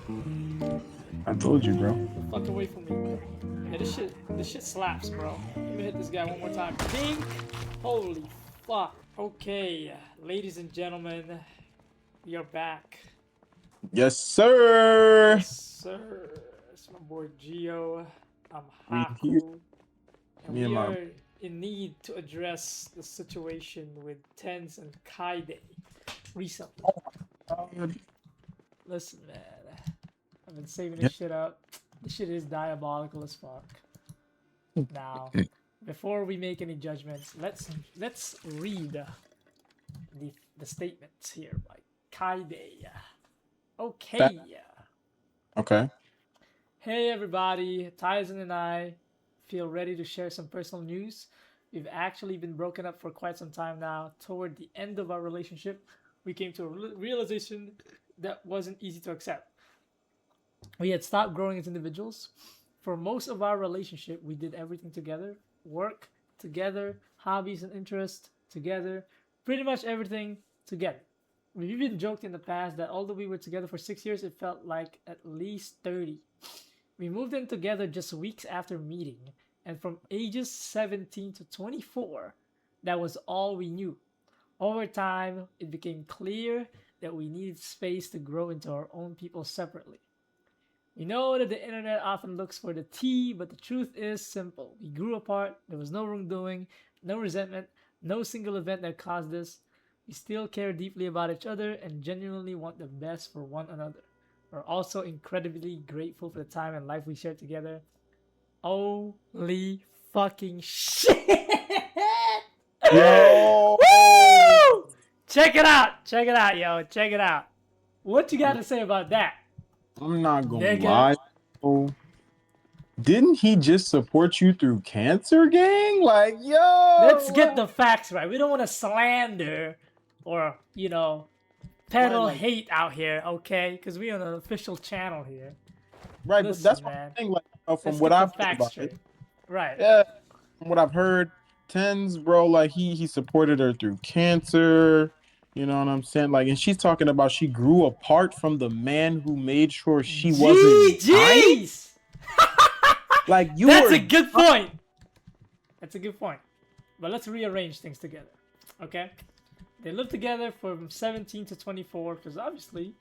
I told you, bro. Get the fuck away from me. Yeah, this shit slaps, bro. Let me hit this guy one more time. Dink! Holy fuck. Okay, ladies and gentlemen, we are back. Yes, sir. Yes, sir. It's my boy Gio. I'm We here. Haku. And Me and we my. are in need to address the situation with Tenz and Kyedae recently. Listen, man. I've been saving Yeah. this shit up. This shit is diabolical as fuck. Now, before we make any judgments, let's read the statements here by Kyedae. Okay. Okay. Hey everybody, Tyson and I feel ready to share some personal news. We've actually been broken up for quite some time now. Toward the end of our relationship, we came to a realization that wasn't easy to accept. We had stopped growing as individuals. For most of our relationship, we did everything together, work together, hobbies and interests together, pretty much everything together. We've even joked in the past that although we were together for 6 years, it felt like at least 30. We moved in together just weeks after meeting, and from ages 17 to 24, that was all we knew. Over time, it became clear that we needed space to grow into our own people separately. We know that the internet often looks for the tea, but the truth is simple. We grew apart, there was no wrongdoing, no resentment, no single event that caused this. We still care deeply about each other and genuinely want the best for one another. We're also incredibly grateful for the time and life we shared together. Holy fucking shit! Yo. Woo! Check it out, yo. Check it out. What you got to say about that? I'm not gonna Nigga. lie. Oh, didn't he just support you through cancer, gang? Like, Let's yo, get the what? facts right. We don't want to slander or, Right, peddle like, hate out here, okay? Because we on an official channel here. right. But that's Listen, what man. I'm saying. Like, from Let's what get the I've heard facts about it, straight. Right. yeah, from what I've heard, Tens, bro, like he supported her through cancer. You know what I'm saying? Like, and she's talking about she grew apart from the man who made sure she wasn't dying. GG's! Like, you That's a were. good point. That's a good point. But let's rearrange things together. Okay? They lived together from 17 to 24 because obviously,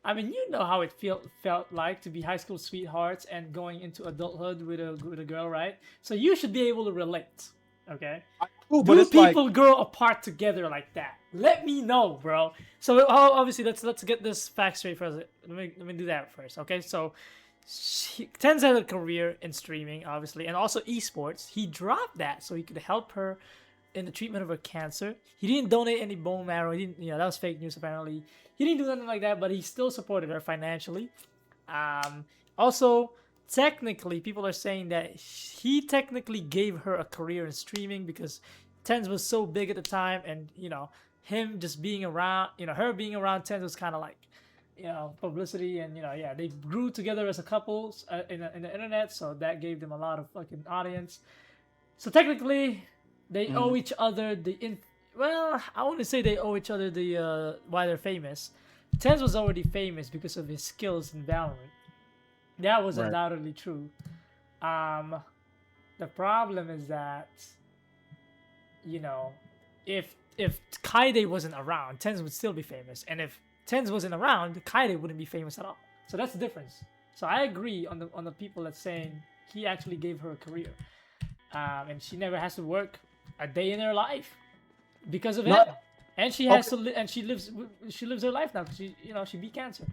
I mean, you know how it felt like to be high school sweethearts and going into adulthood with a girl, right? So you should be able to relate. Okay? But Do it's like, people grow apart together like that? Let me know, bro. So obviously, let's get this fact straight first. Let me do that first. Okay? So Tenz had a career in streaming, obviously, and also esports. He dropped that so he could help her in the treatment of her cancer. He didn't donate any bone marrow. He didn't, that was fake news apparently. He didn't do nothing like that, but he still supported her financially. Also, technically, people are saying that he technically gave her a career in streaming because Tenz was so big at the time, and him just being around, her being around Tenz was kind of like, publicity, and yeah, they grew together as a couple in the internet, so that gave them a lot of fucking audience. So technically, they owe each other well, I wouldn't say they owe each other the why they're famous. Tenz was already famous because of his skills in Valorant. That was right. undoubtedly true. Um, the problem is that if Kyedae wasn't around, Tenz would still be famous, and if Tenz wasn't around, Kyedae wouldn't be famous at all. So that's the difference. So I agree on the people that's saying he actually gave her a career, and she never has to work a day in her life because of him. Not And she has okay. to, and she lives her life now because she beat cancer.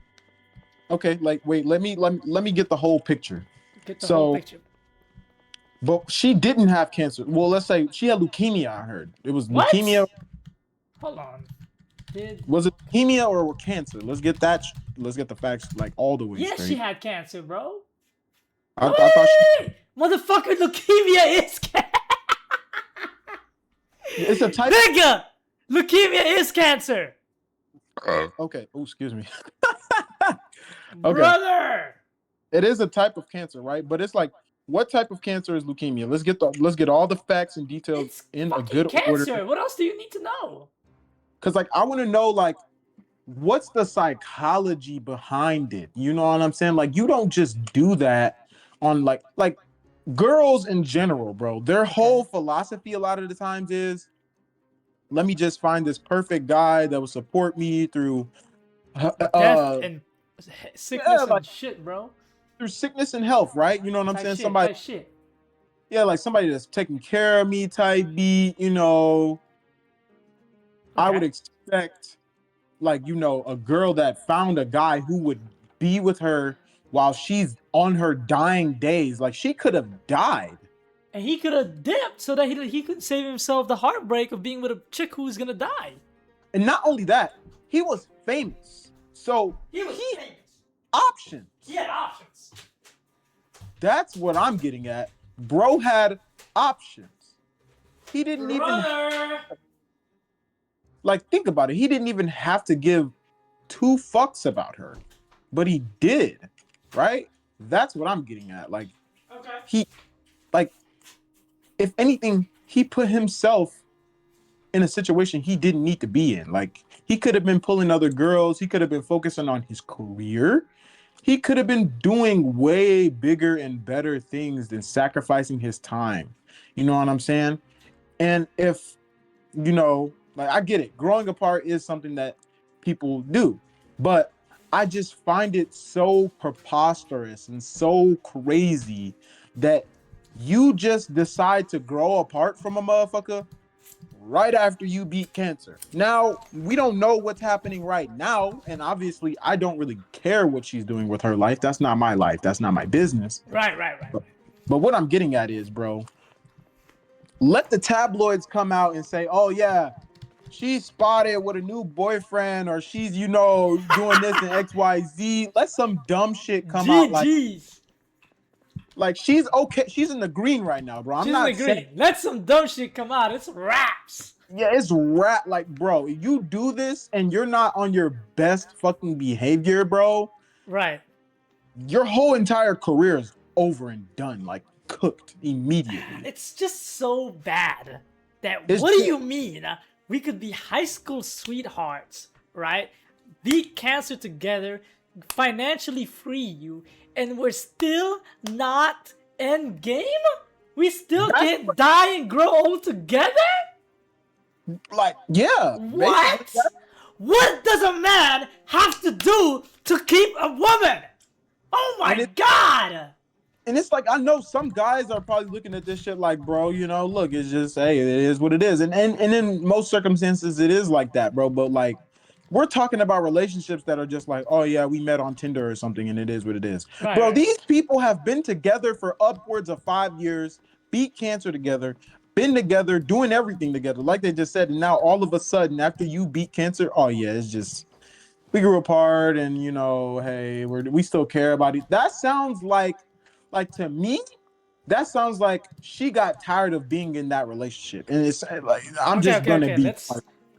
Okay, like, wait. Let me get the whole picture. Get the whole So, picture. but she didn't have cancer. Well, let's say she had leukemia. I heard it was What? leukemia. Hold on. Did Was it leukemia or cancer? Let's get that. Let's get the facts like all the way Yes, she straight. had cancer, bro. I thought she. Wait! Motherfucker, leukemia is cancer. It's a type. Nigga! Leukemia is cancer! Okay. Oh, excuse me. Okay. Brother! It is a type of cancer, right? But it's like, what type of cancer is leukemia? Let's get all the facts and details It's in a fucking good order. cancer. What else do you need to know? Cause like I want to know like what's the psychology behind it? You know what I'm saying? Like you don't just do that on like girls in general, bro. Their Okay. whole philosophy a lot of the times is let me just find this perfect guy that will support me through Death and yeah, sickness like and shit, bro. through sickness and health, right? You know what I'm Type saying? shit. Somebody Type shit. yeah, like somebody that's taking care of me type beat, you know. I Okay. would expect like a girl that found a guy who would be with her while she's on her dying days. Like she could have died. And he could have dipped so that he could save himself the heartbreak of being with a chick who's gonna die. And not only that, he was famous. So He was he famous. had He options. had options. That's what I'm getting at. Bro had options. He didn't even Brother. like think about it. He didn't even have to give two fucks about her, but he did, right? That's what I'm getting at. Like Okay. he like if anything, he put himself in a situation he didn't need to be in. Like he could have been pulling other girls, he could have been focusing on his career. He could have been doing way bigger and better things than sacrificing his time. You know what I'm saying? And if like I get it, growing apart is something that people do, but I just find it so preposterous and so crazy that you just decide to grow apart from a motherfucker right after you beat cancer. Now, we don't know what's happening right now, and obviously I don't really care what she's doing with her life. That's not my life. That's not my business. Right, right, right. But what I'm getting at is, bro, let the tabloids come out and say, "Oh yeah, she's spotted with a new boyfriend or she's, doing this and XYZ." Let some dumb shit come out GG's. like she's okay. She's in the green right now, bro. I'm She's in the not saying green. Let some dumb shit come out. It's raps. yeah, it's rap like bro, you do this and you're not on your best fucking behavior, bro. Right. Your whole entire career is over and done, like cooked immediately. It's just so bad that It's what do just you mean? We could be high school sweethearts, right? Beat cancer together, financially free you, and we're still not end game? We still that's can't die and grow old together? like yeah, basically. What? What does a man have to do to keep a woman? Oh And my it god! and it's like I know some guys are probably looking at this shit like, bro, look, it's just hey, it is what it is. And in most circumstances it is like that, bro. But like we're talking about relationships that are just like, oh yeah, we met on Tinder or something, and it is what it is. Right, Bro, right. these people have been together for upwards of 5 years, beat cancer together, been together, doing everything together, like they just said, and now all of a sudden, after you beat cancer, oh yeah, it's just we grew apart, and hey, we still care about it. That sounds like to me, that sounds like she got tired of being in that relationship, and it's like I'm Okay, just okay, gonna okay. be.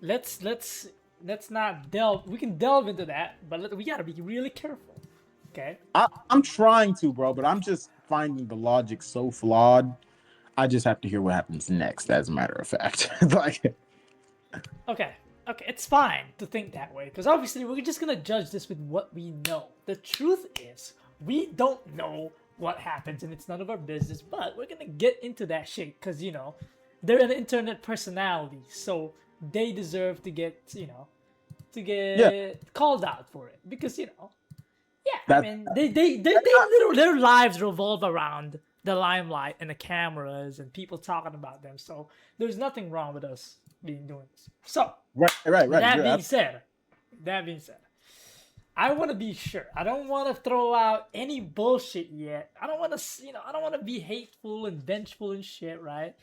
Let's let's not delve. We can delve into that, but we gotta be really careful. Okay. I'm trying to, bro, but I'm just finding the logic so flawed. I just have to hear what happens next, as a matter of fact. Like, Okay. Okay. It's fine to think that way because obviously we're just gonna judge this with what we know. The truth is, we don't know what happens, and it's none of our business. But we're gonna get into that shit because they're an internet personality, so they deserve to get to yeah, get called out for it because yeah, I that mean, their lives revolve around the limelight and the cameras and people talking about them. So there's nothing wrong with us being doing this. So right. that You're being said, that being said, I want to be sure. I don't want to throw out any bullshit yet. I don't want to, I don't want to be hateful and vengeful and shit, right?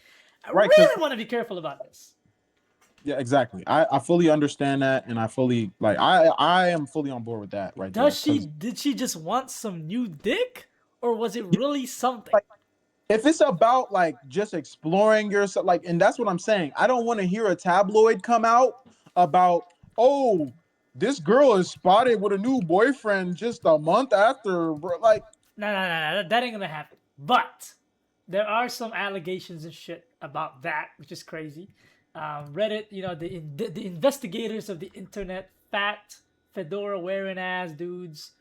I right because really want to be careful about this. yeah, exactly. I fully understand that, and I fully like I am fully on board with that right there. Because Did she just want some new dick, or was it really something? like if it's about like just exploring yourself, like, and that's what I'm saying. I don't want to hear a tabloid come out about, oh, this girl is spotted with a new boyfriend just a month after, bro. Like, No, that ain't gonna happen. But there are some allegations and shit about that, which is crazy. Reddit, the investigators of the internet, fact fedora wearing ass dudes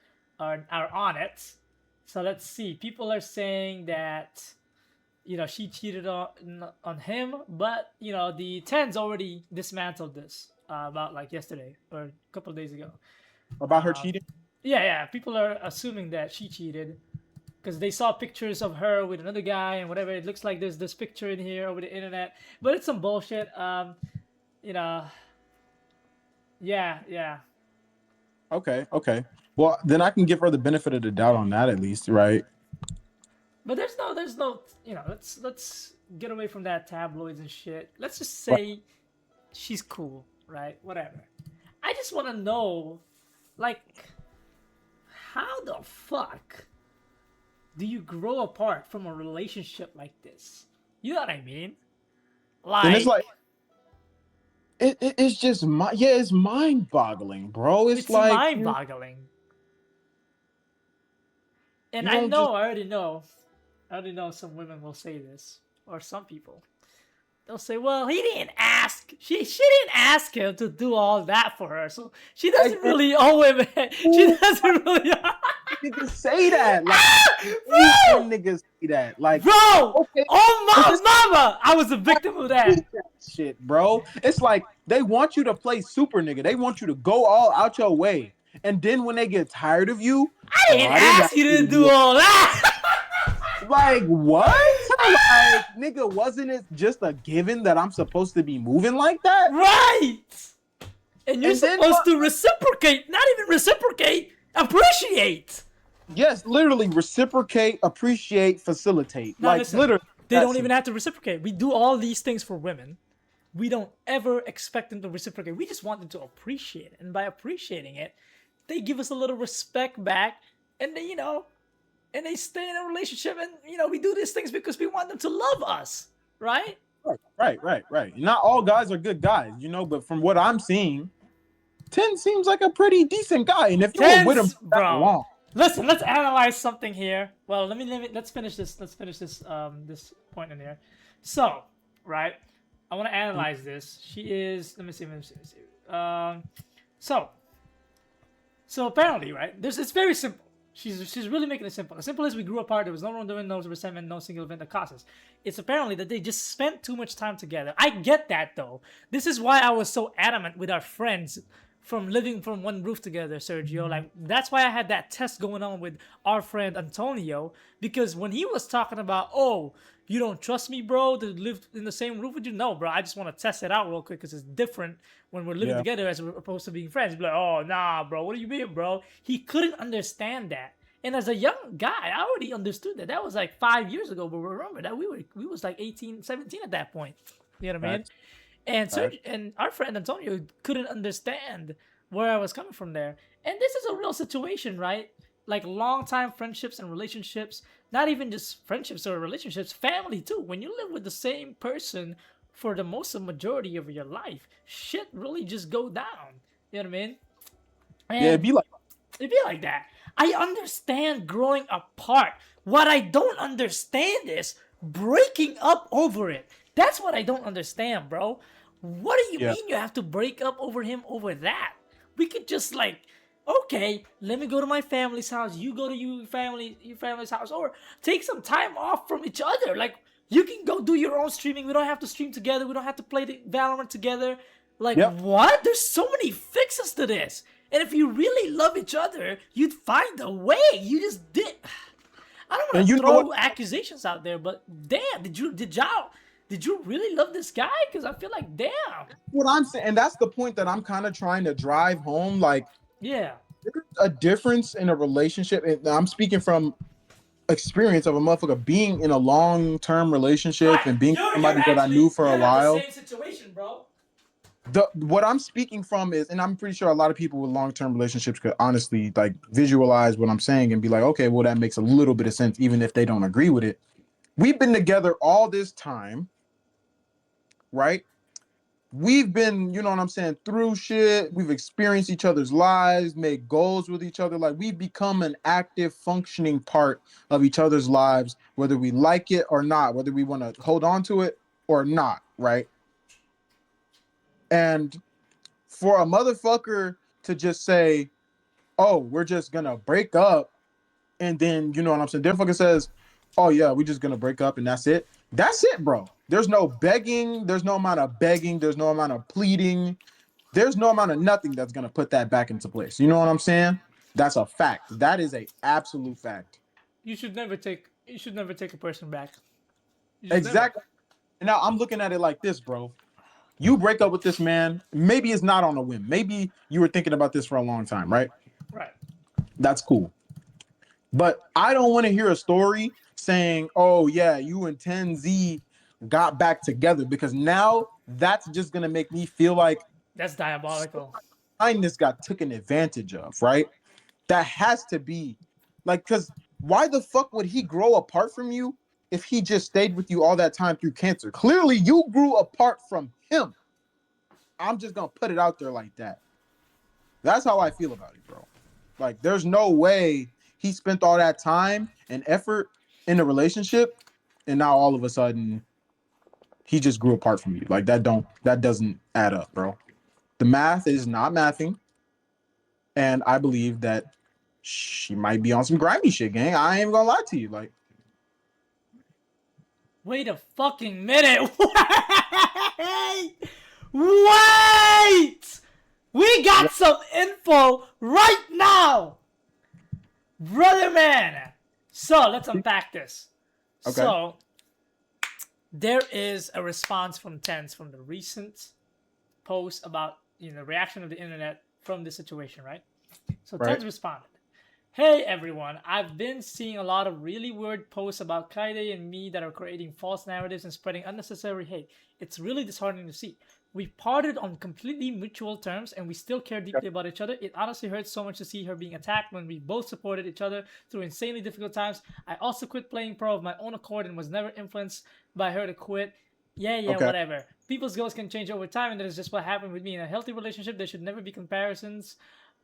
are on it. So let's see. People are saying that she cheated on him, but the Tens already dismantled this about like yesterday or a couple of days ago. About her Um, cheating. yeah. People are assuming that she cheated because they saw pictures of her with another guy and whatever. It looks like there's this picture in here over the internet, but it's some bullshit. You know, yeah. Okay, okay. Well, then I can give her the benefit of the doubt on that at least, right? But there's no. Let's get away from that tabloids and shit. Let's just Right. say she's cool, right? Whatever. I just want to know, like, how the fuck do you grow apart from a relationship like this? You know what I mean? And it's Like, like it's just it's mind-boggling, bro. It's it's like mind-boggling. And you don't just I already know some women will say this, or some people. They'll say, "Well, he didn't ask. She didn't ask him to do all that for her, so she doesn't really owe him. She doesn't really." niggas say that. Like Bro, niggas say that. Like bro, okay, oh but my this mama, I was a victim of that. shit, bro. It's like they want you to play super nigga. They want you to go all out your way. And then when they get tired of you, I oh, didn't I didn't ask ask you you to to do do it. all that. Like what? Like nigga, wasn't it just a given that I'm supposed to be moving like that? Right. And you're And then supposed to reciprocate, not even reciprocate, appreciate. yes, literally reciprocate, appreciate, facilitate. Now Like listen, literally they that's don't even have to reciprocate. We do all these things for women. We don't ever expect them to reciprocate. We just want them to appreciate it. And by appreciating it, they give us a little respect back. And they, and they stay in a relationship. And, we do these things because we want them to love us. Right? right. Not all guys are good guys, but from what I'm seeing, Ten seems like a pretty decent guy. And if you were with him Tense, for that bro. long, Listen, let's analyze something here. Well, let's finish this. Let's finish this point in here. So, right, I want to analyze this. She is. Let me see. So, apparently, right, it's very simple. She's really making it simple. As simple as we grew apart, there was no wrongdoing, no resentment, no single event that caused us. It's apparently that they just spent too much time together. I get that though. This is why I was so adamant with our friends from living from one roof together, Sergio. Like that's why I had that test going on with our friend Antonio, because when he was talking about, oh, you don't trust me, bro, to live in the same roof with you? No, bro, I just want to test it out real quick because it's different when we're living yeah, together as opposed to being friends. Be like, oh, nah, bro, what do you mean, bro? He couldn't understand that. And as a young guy, I already understood that. That was like 5 years ago, but remember that we was like 18, 17 at that point. You know what I mean? facts, And facts. and our friend Antonio couldn't understand where I was coming from there. And this is a real situation, right? Like long time friendships and relationships, not even just friendships or relationships, family too. When you live with the same person for the most of majority of your life, shit really just go down. You know what I mean? Yeah, it'd And be like it'd be like that. I understand growing apart. What I don't understand is breaking up over it. That's what I don't understand, bro. What do you yeah, mean you have to break up over him over that? We could just like, okay, let me go to my family's house. You go to your family's house, or take some time off from each other. Like you can go do your own streaming. We don't have to stream together. We don't have to play the Valorant together. Like yep. what? There's so many fixes to this. And if you really love each other, you'd find a way. You just did. I don't And want to you know what? throw accusations out there, but damn, did you really love this guy? Because I feel like damn. What I'm saying, and that's the point that I'm kind of trying to drive home. Like, Yeah. there's a difference in a relationship, and I'm speaking from experience of a motherfucker being in a long-term relationship Right. and being You're somebody that I knew actually for you a have the while. same situation, bro. What I'm speaking from is, and I'm pretty sure a lot of people with long-term relationships could honestly like visualize what I'm saying and be like, okay, well, that makes a little bit of sense, even if they don't agree with it. We've been together all this time, right? We've been, you know what I'm saying, through shit. We've experienced each other's lives, made goals with each other. Like we've become an active, functioning part of each other's lives, whether we like it or not, whether we want to hold on to it or not, right? And for a motherfucker to just say, "Oh, we're just gonna break up," and then you know what I'm saying. Then fucking says, "Oh yeah, we're just gonna break up and that's it." That's it, bro. There's no begging. There's no amount of begging. There's no amount of pleading. There's no amount of nothing that's gonna put that back into place. You know what I'm saying? That's a fact. That is a absolute fact. You should never take a person back. You should never. Exactly. And now I'm looking at it like this, bro. You break up with this man. Maybe it's not on a whim. Maybe you were thinking about this for a long time, right? Right. That's cool. But I don't want to hear a story saying, "Oh yeah, you and Tenz got back together," because now that's just gonna make me feel like That's diabolical. kindness got taken advantage of, right? That has to be like, because why the fuck would he grow apart from you if he just stayed with you all that time through cancer? Clearly, you grew apart from him. I'm just gonna put it out there like that. That's how I feel about it, bro. Like, there's no way he spent all that time and effort in a relationship, and now all of a sudden he just grew apart from you. Like that doesn't add up, bro. The math is not mathing, and I believe that she might be on some grimy shit, gang. I ain't even gonna lie to you. Like, Wait a fucking minute. Wait! Wait! We got some info right now! Brother man! So, let's unpack this. okay, So, there is a response from Tenz from the recent post about reaction of the internet from this situation, right? So right, Tenz responded, "Hey everyone, I've been seeing a lot of really weird posts about Kyedae and me that are creating false narratives and spreading unnecessary hate. It's really disheartening to see. We parted on completely mutual terms and we still care deeply about each other. It honestly hurts so much to see her being attacked when we both supported each other through insanely difficult times. I also quit playing pro of my own accord and was never influenced by her to quit. Yeah, okay, whatever. People's goals can change over time, and that is just what happened with me. In a healthy relationship, there should never be comparisons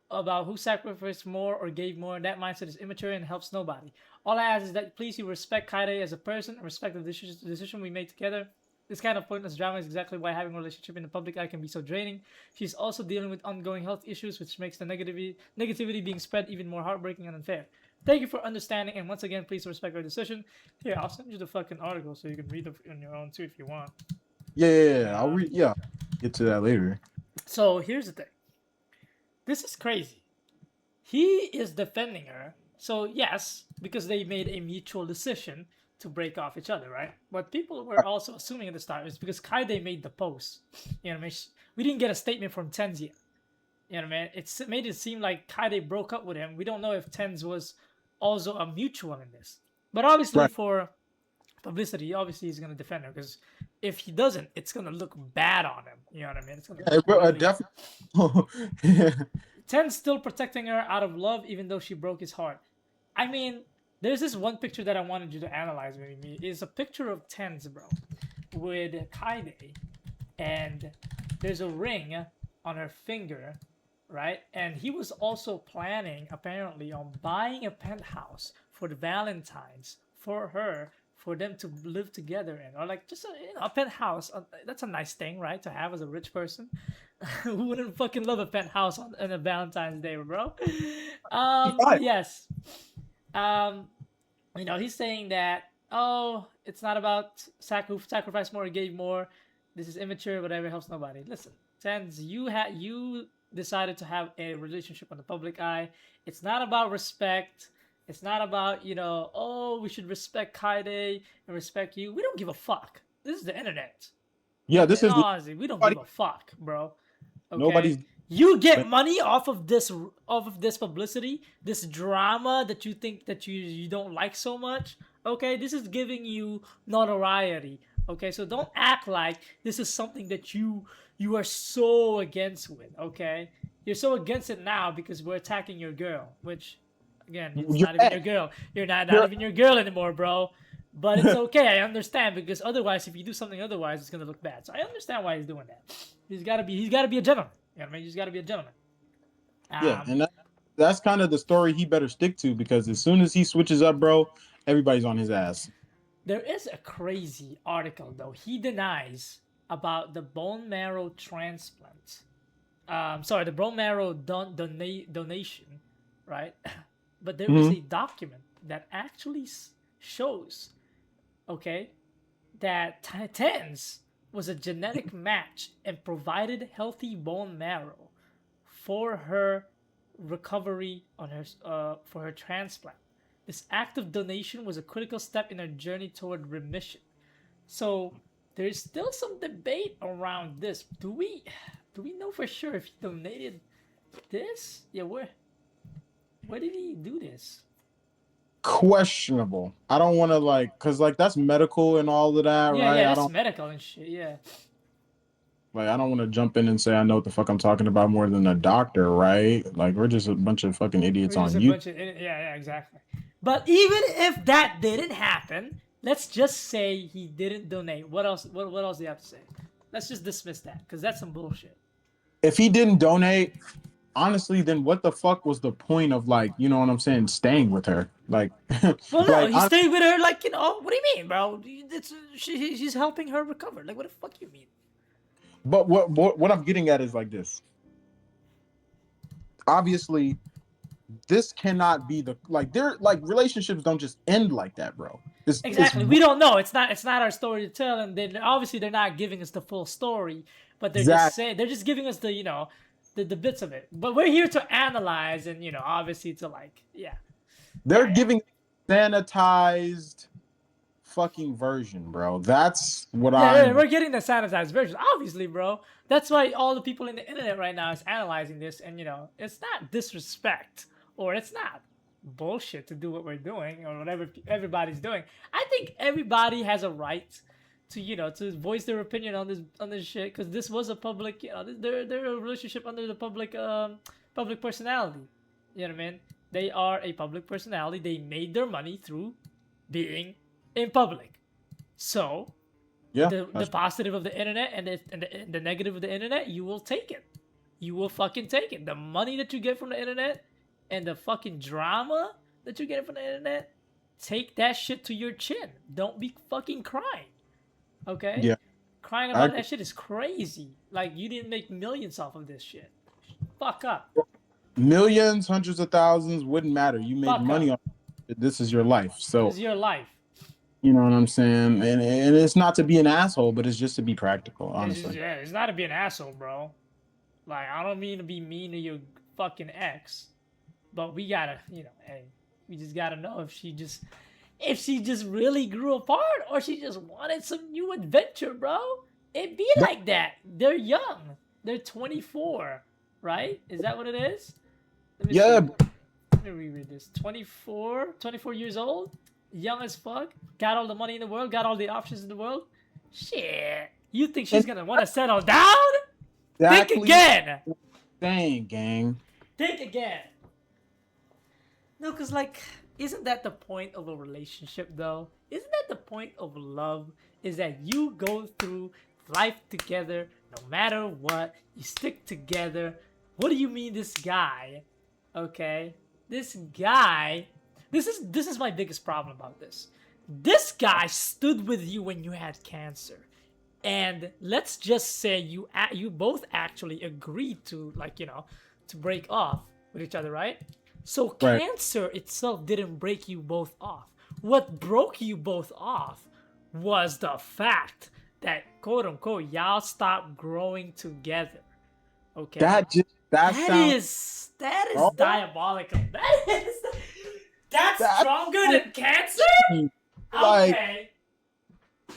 about who sacrificed more or gave more. That mindset is immature and helps nobody. All I ask is that please you respect Kyedae as a person and respect the decision we made together. This kind of pointless drama is exactly why having a relationship in the public eye can be so draining. She's also dealing with ongoing health issues, which makes the negativity being spread even more heartbreaking and unfair. Thank you for understanding, and once again, please respect our decision." Here, I'll send you the fucking article so you can read it on your own too if you want. yeah. I'll read. Yeah, get to that later. So here's the thing. This is crazy. He is defending her. So yes, because they made a mutual decision to break off each other, right? What people were also assuming at the start is because Kyedae made the post. You know what I mean? We didn't get a statement from Tenz yet. You know what I mean? It made it seem like Kyedae broke up with him. We don't know if Tenz was also a mutual in this. But obviously Right. for publicity, obviously he's gonna defend her because if he doesn't, it's gonna look bad on him. You know what I mean? It's gonna Yeah, look really. definitely. Ten's still protecting her out of love, even though she broke his heart. I mean, there's this one picture that I wanted you to analyze with me. It's a picture of Tenz, bro, with Kyedae, and there's a ring on her finger, right? And he was also planning, apparently, on buying a penthouse for the Valentines for her, for them to live together in, or like just a penthouse. That's a nice thing, right, to have as a rich person. Who wouldn't fucking love a penthouse on a Valentine's Day, bro? Right. Yes. Um, he's saying that, oh, it's not about who sacrificed more or gave more. This is immature. Whatever, helps nobody. Listen, Tenz, you decided to have a relationship on the public eye. It's not about respect. It's not about oh, we should respect Kyedae and respect you. We don't give a fuck. This is the internet. Yeah, this In is all honesty, we don't nobody. give a fuck, bro. Okay, Nobody's. you get money off of this publicity, this drama that you think that you don't like so much. Okay, this is giving you notoriety. Okay, so don't act like this is something that you are so against with. Okay, you're so against it now because we're attacking your girl, which again, it's You're not even at. your girl. You're not You're even your girl anymore, bro. But it's okay. I understand because otherwise, if you do something otherwise, it's gonna look bad. So I understand why he's doing that. He's gotta be a gentleman. You know what I mean? He's gotta be a gentleman. yeah, Um, and that's kind of the story he better stick to because as soon as he switches up, bro, everybody's on his ass. there is a crazy article though. He denies about the bone marrow transplant. sorry, the bone marrow donation, right? But there is Hmm. a document that actually shows, okay, that Tenz was a genetic match and provided healthy bone marrow for her recovery on her for her transplant. This act of donation was a critical step in her journey toward remission. So there's still some debate around this. Do we know for sure if he donated this? Yeah, where did he do this? Questionable. I don't want to like, cause like that's medical and all of that, Yeah, right? yeah, I that's don't medical and shit. Yeah, like. I don't want to jump in and say I know what the fuck I'm talking about more than a doctor, right? Like we're just a bunch of fucking idiots we're just on a you. bunch of yeah, exactly. But even if that didn't happen, let's just say he didn't donate. What else? What else do you have to say? Let's just dismiss that because that's some bullshit. If he didn't donate, honestly, then what the fuck was the point of like, you know what I'm saying, staying with her? Like, Well, no, like, he stayed with her like What do you mean, bro? It's she's helping her recover. Like, what the fuck you mean? but what I'm getting at is like this. Obviously, this cannot be the like they're like relationships don't just end like that, bro. It's Exactly. We don't know. It's not our story to tell, and then obviously they're not giving us the full story, but exact. they're just giving us the the bits of it. But we're here to analyze and obviously to like They're yeah. giving sanitized fucking version, bro. That's what Yeah, I'm. we're getting the sanitized version, obviously, bro. That's why all the people in the internet right now is analyzing this, and it's not disrespect or it's not bullshit to do what we're doing or whatever everybody's doing. I think everybody has a right to to voice their opinion on this shit because this was a public, they're a relationship under the public personality. You know what I mean? They are a public personality. They made their money through being in public. So Yeah, the positive of the internet and the negative of the internet, you will take it. You will fucking take it. The money that you get from the internet and the fucking drama that you get from the internet, take that shit to your chin. Don't be fucking crying. Okay? yeah. Crying I about that shit is crazy. Like you didn't make millions off of this shit. Fuck up. millions, hundreds of thousands wouldn't matter. You made Fuck money up. on it. This is your life. This So is your life. you know what I'm saying? And it's not to be an asshole, but it's just to be practical, It's just, honestly. yeah, it's not to be an asshole, bro. Like I don't mean to be mean to your fucking ex. But we gotta, hey, we just gotta know if she just really grew apart or she just wanted some new adventure, bro. It be That, like that. They're young. They're 24, right? Is that what it is? Let me see. yeah, Let me reread this. 24 years old, young as fuck, got all the money in the world, got all the options in the world. Shit. You think she's and gonna want to settle down? Think exactly again. saying, gang. Think again. No, because, like, isn't that the point of a relationship, though? Isn't that the point of love? Is that you go through life together no matter what, you stick together. What do you mean, this guy? Okay? This guy. This is my biggest problem about this. This guy stood with you when you had cancer. And let's just say you both actually agreed to, like, to break off with each other, right? So Right. cancer itself didn't break you both off. What broke you both off was the fact that, quote unquote, y'all stopped growing together. Okay? That That sounds is oh, diabolical. That's that stronger than cancer? like Okay.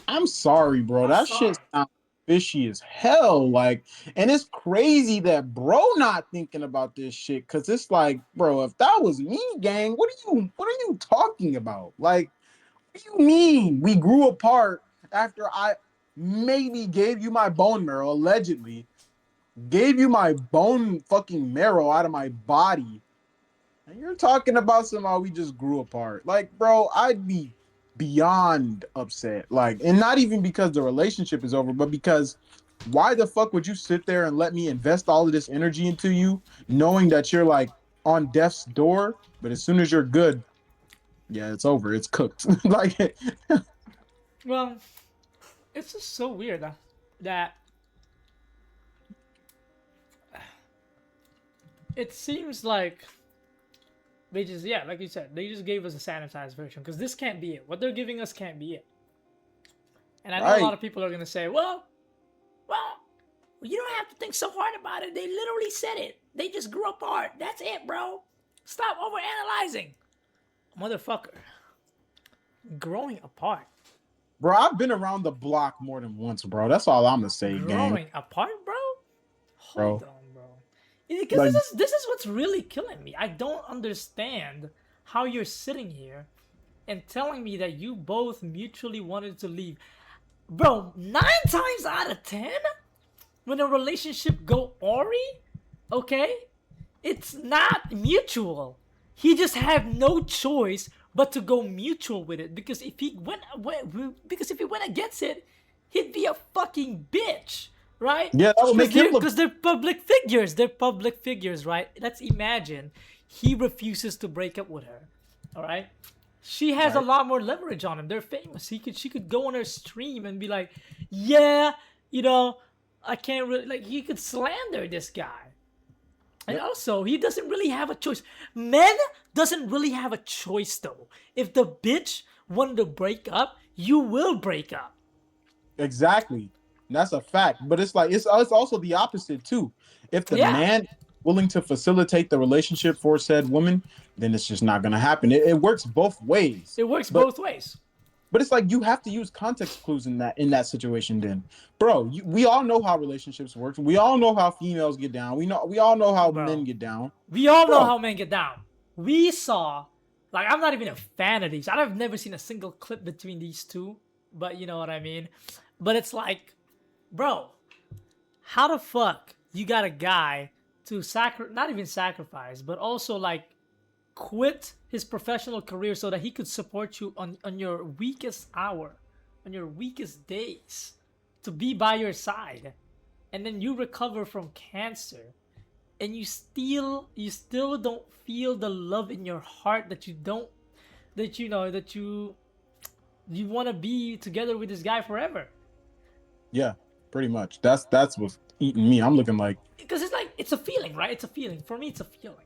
I'm sorry, bro. I'm That sorry. shit sounds fishy as hell. Like, and it's crazy that bro not thinking about this shit. Cause it's like, bro, if that was me, gang, what are you talking about? Like, what do you mean? We grew apart after I maybe gave you my bone marrow, allegedly, gave you my bone fucking marrow out of my body. And you're talking about somehow we just grew apart. Like, bro, I'd be beyond upset. Like, and not even because the relationship is over, but because why the fuck would you sit there and let me invest all of this energy into you, knowing that you're like on death's door, but as soon as you're good, yeah, it's over. It's cooked. Like, Well, it's just so weird that It seems like they just, yeah, like you said, they just gave us a sanitized version because this can't be it. What they're giving us can't be it. And I know a lot Right. of people are gonna say, well, you don't have to think so hard about it. They literally said it. They just grew apart. That's it, bro. Stop overanalyzing, motherfucker. Growing apart. Bro, I've been around the block more than once, bro. That's all I'm gonna say, gang. Growing apart, bro. Hold Bro. on, bro. Because Like, this is what's really killing me. I don't understand how you're sitting here and telling me that you both mutually wanted to leave. Bro, 9 times out of 10, when a relationship go awry, okay, it's not mutual. He just had no choice but to go mutual with it because if he went against it, he'd be a fucking bitch, right? yeah, that would make him look. Because they're public figures. They're public figures, right? Let's imagine he refuses to break up with her. All right. She has a Right. lot more leverage on him. They're famous. She could go on her stream and be like, yeah, I can't really like. He could slander this guy. And Yep. also, he doesn't really have a choice. Men doesn't really have a choice though. If the bitch wanted to break up, you will break up. Exactly. And that's a fact. But it's like it's also the opposite too. If the Yeah. man is willing to facilitate the relationship for said woman, then it's just not gonna happen. It works both ways. It works But both ways. but it's like you have to use context clues in that situation. Then, bro, we all know how relationships work. We all know how females get down. We all know how Bro. men get down. We all know Bro. how men get down. We saw, like, I'm not even a fan of these. I've never seen a single clip between these two, but you know what I mean. But it's like, bro, how the fuck you got a guy to not even sacrifice, but also like quit his professional career so that he could support you on your weakest hour, on your weakest days, to be by your side, and then you recover from cancer, and you still don't feel the love in your heart that you want to be together with this guy forever. Yeah, pretty much. That's what's eating me. I'm looking like, Because it's like, it's a feeling, right? It's a feeling. For me, it's a feeling.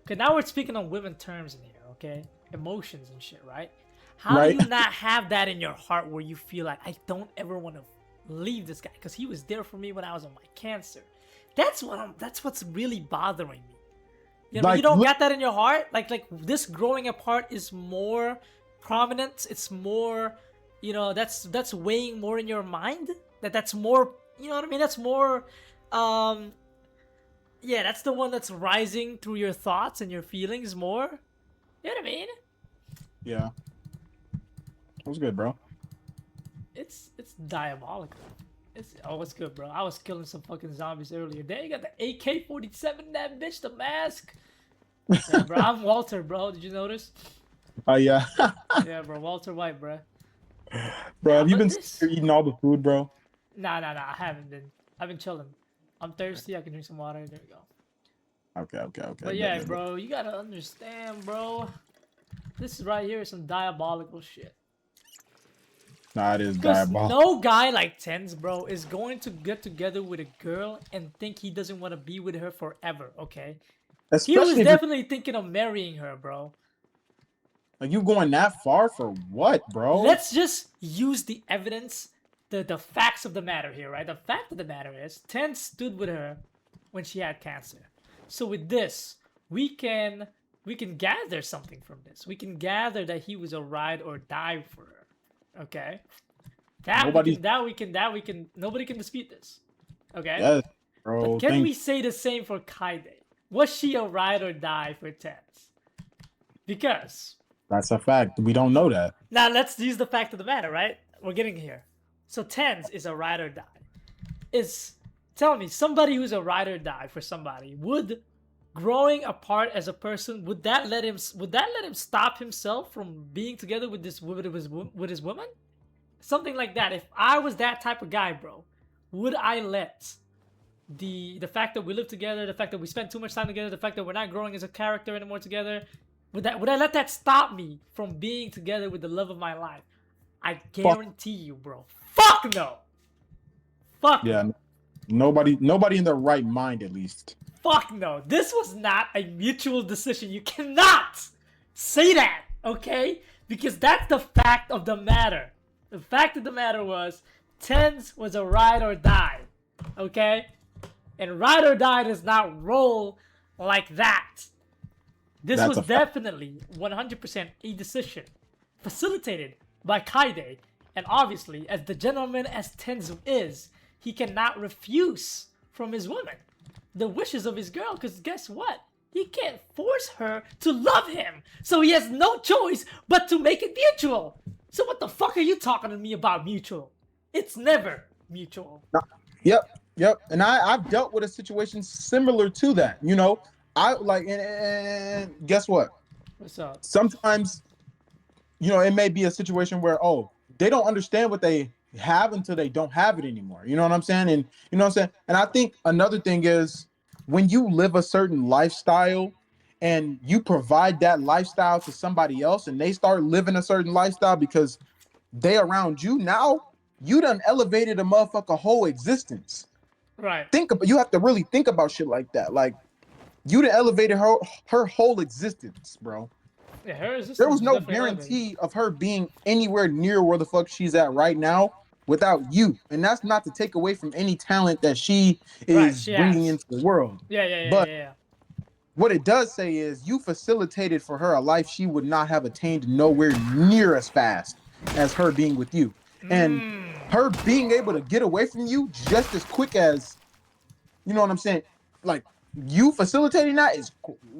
Okay, now we're speaking on women terms in here, okay? Emotions and shit, right? How Right. do you not have that in your heart where you feel like, I don't ever want to leave this guy because he was there for me when I was on my cancer? That's what's really bothering me. You Like, don't look- get that in your heart? Like this growing apart is more prominent. It's more, that's weighing more in your mind. That's more, you know what I mean? That's more, yeah, that's the one that's rising through your thoughts and your feelings more. You know what I mean? yeah. That was good, bro. It's diabolical. It's good, bro. I was killing some fucking zombies earlier. Then you got the AK-47, that bitch, the mask. Yeah, bro, I'm Walter, bro. Did you notice? Oh yeah. Yeah, bro, Walter White, bro. Bro, have you but been this- eating all the food, bro? Nah, I haven't been. I've been chilling. I'm thirsty. I can drink some water. There we go. Okay. But yeah, bro, you gotta understand, bro. This right here is some diabolical shit. Nah, it is Because diabolical. no guy like Tenz, bro, is going to get together with a girl and think he doesn't want to be with her forever, okay? He was Especially if definitely thinking of marrying her, bro. like you going that far for what, bro? Let's just use the evidence, the facts of the matter here, right? The fact of the matter is, Tenz stood with her when she had cancer. So with this, we can gather something from this. We can gather that he was a ride or die for her. Okay? Nobody can dispute this. Okay? Yes, bro. But can we say the same for Kyedae? Was she a ride or die for Tenz? Because That's a fact. We don't know that. now let's use the fact of the matter, right? We're getting here. So Tenz is a ride or die. Tell me, somebody who's a ride or die for somebody, would growing apart as a person, would that let him stop himself from being together with his woman? Something like that. If I was that type of guy, bro, would I let the fact that we live together, the fact that we spend too much time together, the fact that we're not growing as a character anymore together, would I let that stop me from being together with the love of my life? I guarantee you, bro. Fuck no. Fuck Yeah. no. Nobody in their right mind, at least. Fuck no. This was not a mutual decision. You cannot say that, okay? Because that's the fact of the matter. The fact of the matter was Tenz was a ride or die, okay? And ride or die does not roll like that. This That's was a fact. definitely 100% a decision facilitated by Kyedae. And obviously, as the gentleman as Tenz is, he cannot refuse from his woman the wishes of his girl, because guess what? He can't force her to love him. So he has no choice but to make it mutual. So what the fuck are you talking to me about mutual? It's never mutual. Yep. And I've dealt with a situation similar to that. You know, I like, and guess what? What's up? Sometimes, you know, it may be a situation where, oh, they don't understand what they have until they don't have it anymore. You know what I'm saying? And you know what I'm saying? And I think another thing is when you live a certain lifestyle and you provide that lifestyle to somebody else and they start living a certain lifestyle because they around you now, you done elevated a motherfucker whole existence. Right. You have to really think about shit like that. Like you done elevated her whole existence, bro. Yeah, her There existence was is no definitely elevated. guarantee of her being anywhere near where the fuck she's at right now without you. And that's not to take away from any talent that she Right, is she bringing has. into the world. But Yeah. what it does say is you facilitated for her a life she would not have attained nowhere near as fast as her being with you. And Mmm. her being able to get away from you just as quick as, you know what I'm saying? Like you facilitating that is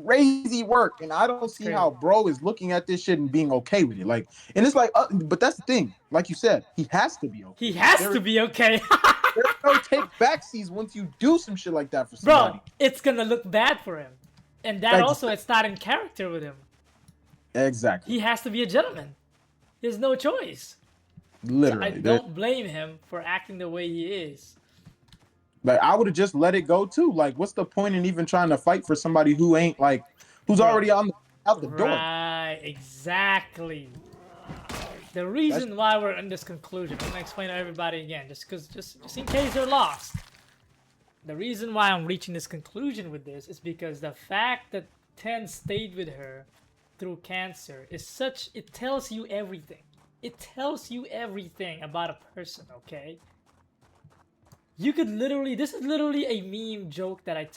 crazy work. And I don't It's see crazy. how bro is looking at this shit and being okay with it. Like, and it's like, but that's the thing. Like you said, he has to be okay He with it. has to be okay. There's no take backsies once you do some shit like that for Bro, somebody. it's gonna look bad for him. And that also, Exactly. it's not in character with him. Exactly. He has to be a gentleman. He has no choice. So I Literally. don't blame him for acting the way he is. Like I would have just let it go too. Like, what's the point in even trying to fight for somebody who ain't like, who's Bro. already out the door? Right, exactly. The That's reason why we're in this conclusion, I'm gonna explain to everybody again, just in case they're lost. The reason why I'm reaching this conclusion with this is because the fact that Ten stayed with her through cancer is such, it tells you everything. It tells you everything about a person, okay? You could literally, this is literally a meme joke that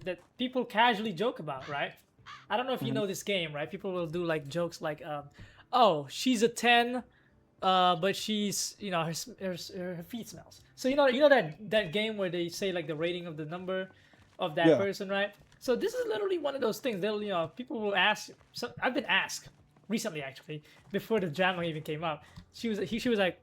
that people casually joke about, right? I don't know if you know this game, right? People will do like jokes like, oh, she's a 10, but she's, you know, her feet smells. So you know that game where they say like the rating of the number of that yeah. person, right? So this is literally one of those things. They'll, you know, people will ask. So I've been asked recently, actually, before the drama even came up. She was like,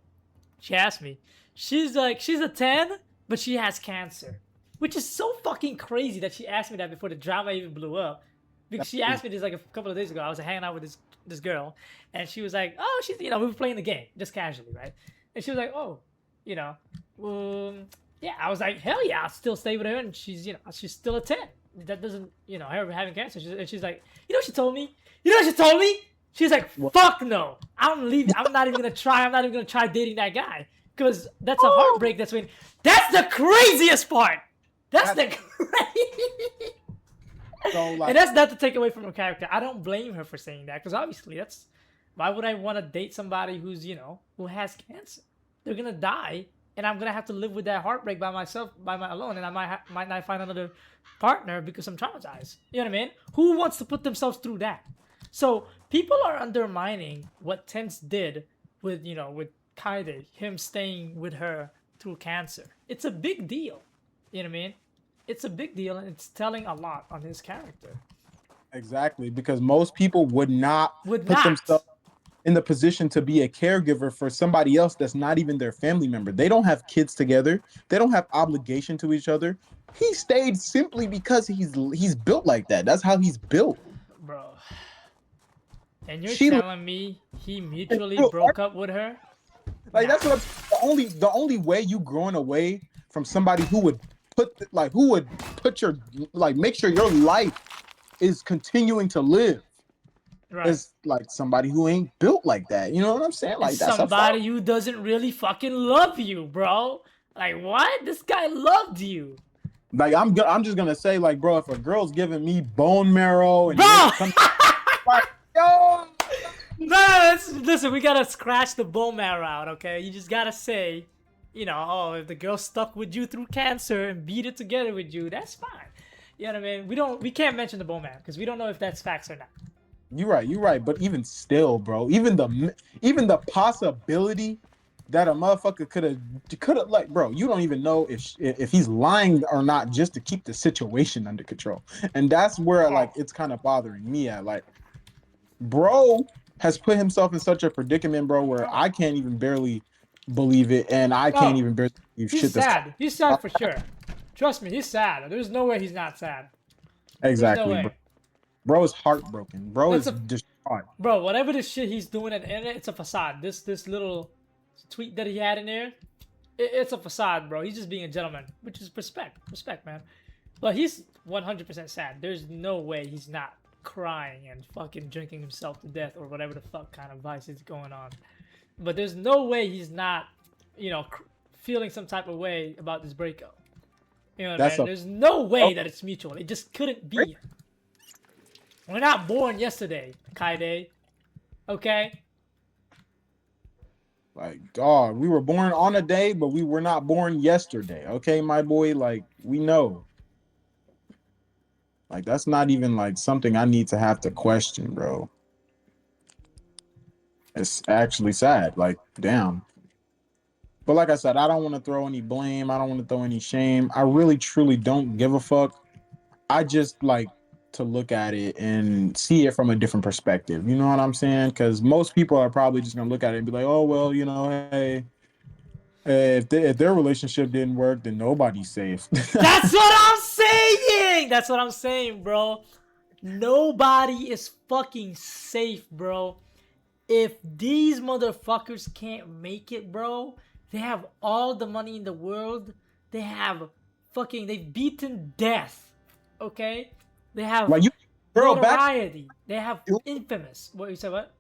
she asked me, she's a 10, but she has cancer, which is so fucking crazy that she asked me that before the drama even blew up. Because she asked me this like a couple of days ago. I was hanging out with this girl, and she was like, "Oh, she's, you know, we were playing the game just casually, right?" And she was like, "Oh, you know, yeah." I was like, "Hell yeah, I'll still stay with her," and she's, you know, she's still a 10. That doesn't, you know, her having cancer. And she's like, "You know what she told me? You know what she told me?" She's like, What? "Fuck no, I'm leaving. I'm not even gonna try. I'm not even gonna try dating that guy because that's a heartbreak. That's when. That's the craziest part. That's the crazy." So like, And that's not to take away from her character. I don't blame her for saying that because obviously that's why would I want to date somebody who's, you know, who has cancer? They're gonna die, and I'm gonna have to live with that heartbreak by myself, by my alone, and I might not find another partner because I'm traumatized. You know what I mean? Who wants to put themselves through that? So people are undermining what Tense did with, you know, with Kyedae, him staying with her through cancer. It's a big deal. You know what I mean? It's a big deal, and it's telling a lot on his character. exactly, because most people would not Would put not. themselves in the position to be a caregiver for somebody else that's not even their family member. They don't have kids together. They don't have obligation to each other. He stayed simply because he's built like that. That's how he's built. Bro. And you're She telling me he mutually broke up with her? like Nah. that's what the only way you growing away from somebody who would put your like make sure your life is continuing to live Right. is like somebody who ain't built like that. You know what I'm saying? And Like that's a fact. somebody who doesn't really fucking love you, bro. Like what? This guy loved you, Like I'm just gonna say, like, bro, if a girl's giving me bone marrow and bro. makes come like, yo, No, listen, we gotta scratch the bone marrow out, okay? You just gotta say, oh, if the girl stuck with you through cancer and beat it together with you, that's fine. You know what I mean? We can't mention the bone marrow because we don't know if that's facts or not. you're right. But even still, bro, even the possibility that a motherfucker could have like, bro, you don't even know if he's lying or not just to keep the situation under control, and that's where like it's kind of bothering me at like. Bro has put himself in such a predicament, bro, where I can't even barely believe it, and I can't Oh, even barely believe he's shit that's sad. He's sad for sure. Trust me, he's sad. There's no way he's not sad. There's no exactly, bro. way. Bro is heartbroken. Bro That's is a distraught. bro. Whatever this shit he's doing at the internet, it's a facade. This little tweet that he had in there, it's a facade, bro. He's just being a gentleman, which is respect, man. But he's 100% sad. There's no way he's not crying and fucking drinking himself to death or whatever the fuck kind of vice is going on. But there's no way he's not, feeling some type of way about this breakup. You know what I That's mean? a There's no way that it's mutual. It just couldn't be. We're not born yesterday, Kyedae. Okay? like, dog. We were born on a day, but we were not born yesterday. Okay, my boy. Like, we know. Like, that's not even like something I need to have to question, bro. It's actually sad. Like, damn. But like I said, I don't want to throw any blame. I don't want to throw any shame. I really, truly don't give a fuck. I just like to look at it and see it from a different perspective. You know what I'm saying? Because most people are probably just gonna look at it and be like, "Oh well, hey, if their relationship didn't work, then nobody's safe." That's what I'm saying! That's what I'm saying, bro. Nobody is fucking safe, bro. If these motherfuckers can't make it, bro, they have all the money in the world. They have they've beaten death. Okay? They have Like you, girl, back. notoriety. They have infamous. What you said? What?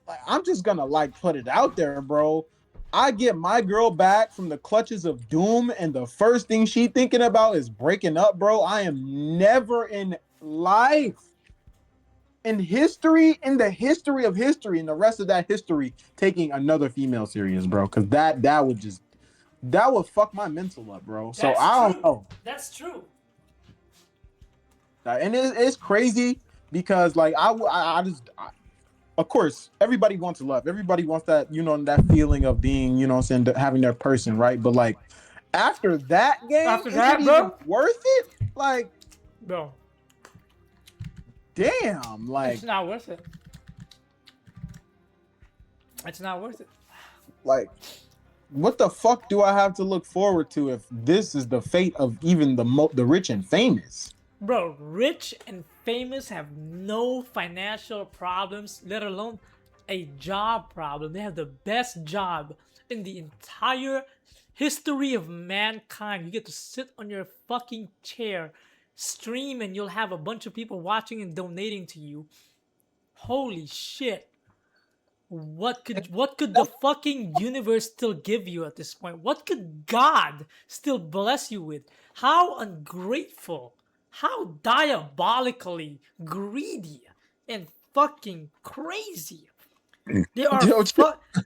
Like, I'm just gonna like put it out there, bro. I get my girl back from the clutches of doom, and the first thing she thinking about is breaking up, bro. I am never in life, in history, in the history of history, and the rest of that history, taking another female serious, bro. Because that would fuck my mental up, bro. So That's I don't true. know. That's true. And it's crazy because like of course everybody wants love. Everybody wants that, that feeling of being, saying having their person, right? But like after that game, After is that, it bro? even worth it? Like, Bro, damn, like it's not worth it. It's not worth it. like what the fuck do I have to look forward to if this is the fate of even the rich and famous? Bro, rich and famous have no financial problems, let alone a job problem. They have the best job in the entire history of mankind. You get to sit on your fucking chair, stream, and you'll have a bunch of people watching and donating to you. Holy shit. What could the fucking universe still give you at this point? What could God still bless you with? How ungrateful, how diabolically greedy and fucking crazy. There are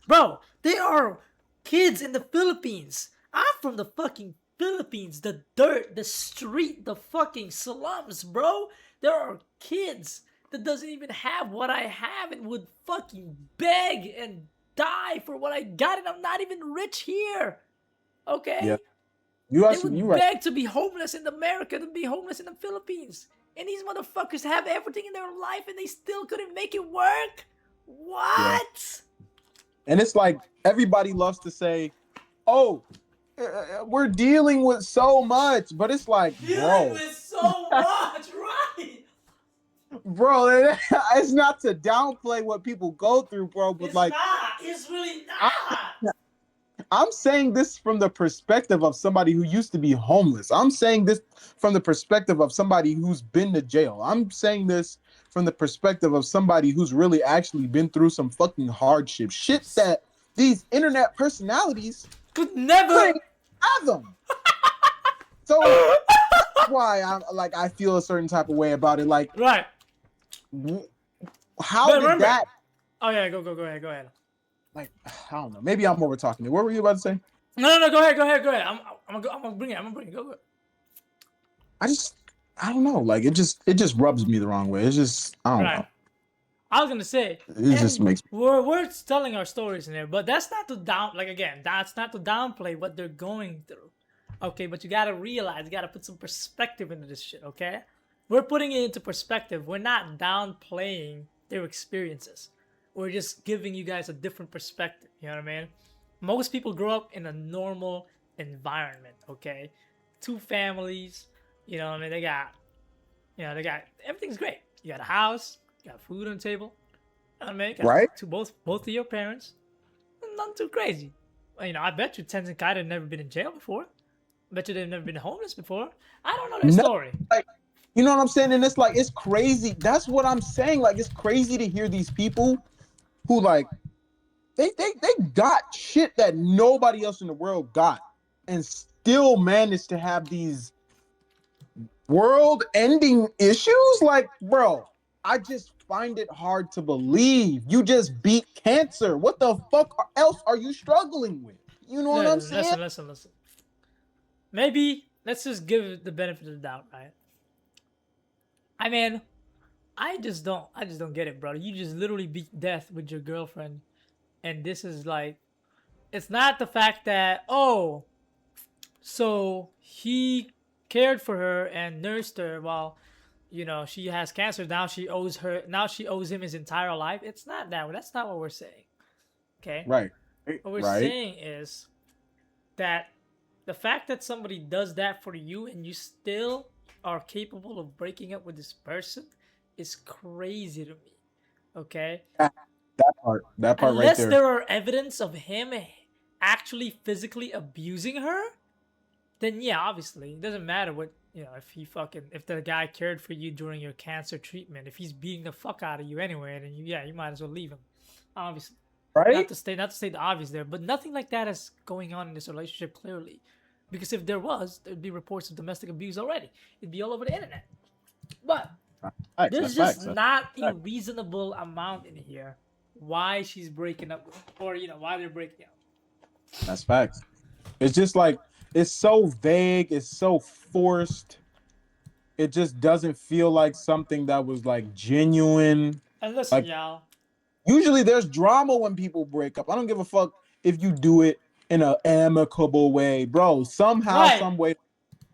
bro, there are kids in the Philippines. I'm from the fucking Philippines. The dirt, the street, the fucking slums, bro. There are kids that doesn't even have what I have and would fucking beg and die for what I got, and I'm not even rich here. Okay? Yeah, They you would right. beg to be homeless in America, to be homeless in the Philippines. And these motherfuckers have everything in their life and they still couldn't make it work? Yeah. What? And it's like everybody loves to say, "Oh, we're dealing with so much," but it's like, Dealing with so much, right? bro, it's not to downplay what people go through, bro, but It's like, not. It's really not. I'm saying this from the perspective of somebody who used to be homeless. I'm saying this from the perspective of somebody who's been to jail. I'm saying this from the perspective of somebody who's really actually been through some fucking hardship. Shit that these internet personalities Could never. fathom. So that's why I'm like I feel a certain type of way about it. Like, Right. how But did remember. that? Oh yeah, go ahead. Like, I don't know. Maybe I'm overtalking it. What were you about to say? No, go ahead. I'm gonna bring it. Go. I don't know. Like it just rubs me the wrong way. It's just I don't Right. know. I was gonna say, It just and makes we're telling our stories in there, but that's not to that's not to downplay what they're going through. Okay, but you gotta realize, you gotta put some perspective into this shit, okay? We're putting it into perspective. We're not downplaying their experiences. We're just giving you guys a different perspective, you know what I mean? Most people grow up in a normal environment, okay? Two families, you know what I mean? They got everything's great. You got a house, you got food on the table. You know what I mean? Got right. to both of your parents. Nothing too crazy. I bet you Tenz Kyedae never been in jail before. I bet you they've never been homeless before. I don't know their No, story. like you know what I'm saying? And it's like it's crazy. That's what I'm saying. Like it's crazy to hear these people who like they got shit that nobody else in the world got, and still managed to have these world-ending issues. Like, bro, I just find it hard to believe you just beat cancer. What the fuck else are you struggling with? You know what I'm saying? Listen. Maybe let's just give it the benefit of the doubt, right? I mean, I just don't get it, bro. You just literally beat death with your girlfriend, and this is like, it's not the fact that so he cared for her and nursed her while she has cancer. Now she owes him his entire life. It's not that. That's not what we're saying. Okay? Right. What we're Right. saying is that the fact that somebody does that for you and you still are capable of breaking up with this person is crazy to me. Okay? That part right Unless there. there are evidence of him actually physically abusing her, then yeah, obviously it doesn't matter what if the guy cared for you during your cancer treatment. If he's beating the fuck out of you anyway, then you might as well leave him. Obviously, Right. not to state the obvious there, but nothing like that is going on in this relationship clearly, because if there was, there'd be reports of domestic abuse already. It'd be all over the internet. But Facts. there's That's just facts. not a reasonable amount in here why she's breaking up or why they're breaking up. That's facts. It's just like it's so vague. It's so forced. It just doesn't feel like something that was like genuine. And listen, Like y'all. usually there's drama when people break up. I don't give a fuck if you do it in an amicable way, bro. Somehow, Right. some way.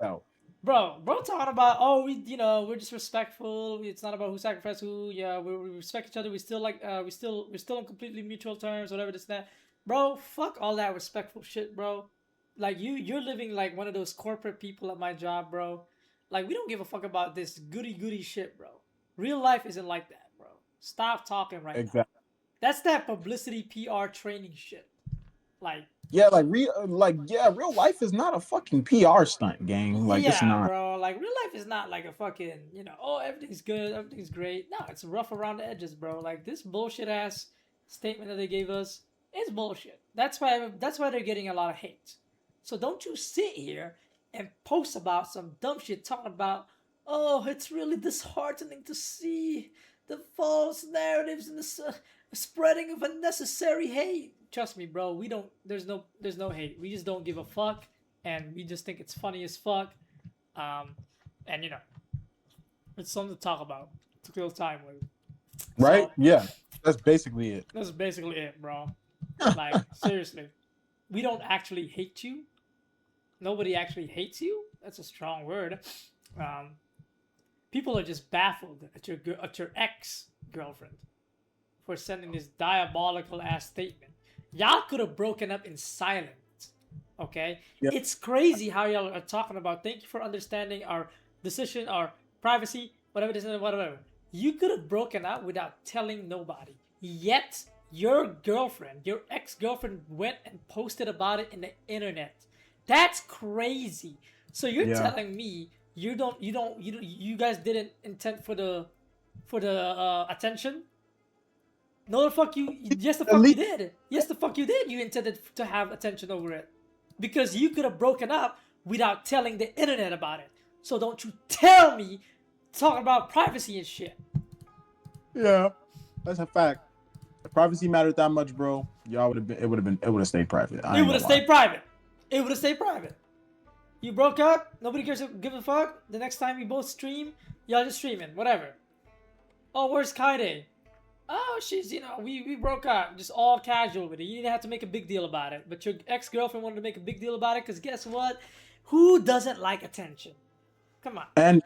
Oh, Bro, talking about we're just respectful. It's not about who sacrificed who. Yeah, we respect each other. We still we're still on completely mutual terms. Whatever this and that, bro. Fuck all that respectful shit, bro. Like you're living like one of those corporate people at my job, bro. Like we don't give a fuck about this goody shit, bro. Real life isn't like that, bro. Stop talking right now. exactly. That's that publicity PR training shit. Like Yeah, real life is not a fucking PR stunt, gang. Like it's yeah, not. bro. Like real life is not like a fucking, everything's good, everything's great. No, it's rough around the edges, bro. Like this bullshit ass statement that they gave us is bullshit. That's why they're getting a lot of hate. So don't you sit here and post about some dumb shit talking about, oh, it's really disheartening to see the false narratives and the spreading of unnecessary hate. Trust me, bro. We don't. There's no hate. We just don't give a fuck, and we just think it's funny as fuck. Um, and it's something to talk about to kill time with. Right? So Yeah, that's basically it. that's basically it, bro. Like seriously, we don't actually hate you. Nobody actually hates you. That's a strong word. Um, People are just baffled at your ex girlfriend for sending this diabolical ass statement. Y'all could have broken up in silence. Okay? Yeah. It's crazy how y'all are talking about thank you for understanding our decision, our privacy, whatever this is, whatever. You could have broken up without telling nobody. Yet your girlfriend, your ex-girlfriend went and posted about it in the internet. That's crazy. So you're telling me you guys didn't intend for the attention? No, the fuck you. Yes, the fuck you did. Yes, the fuck you did. You intended to have attention over it. because you could have broken up without telling the internet about it. So don't you tell me talking about privacy and shit. Yeah, that's a fact. If privacy mattered that much, bro, y'all would have been. It would have stayed private. I It ain't would gonna have lie. stayed private. It would have stayed private. You broke up, nobody give a fuck. The next time you both stream, y'all just streaming, whatever. Oh, where's Kyedae? Oh, she's, we broke up. Just all casual with it. You didn't have to make a big deal about it. But your ex-girlfriend wanted to make a big deal about it because guess what? Who doesn't like attention? Come on. And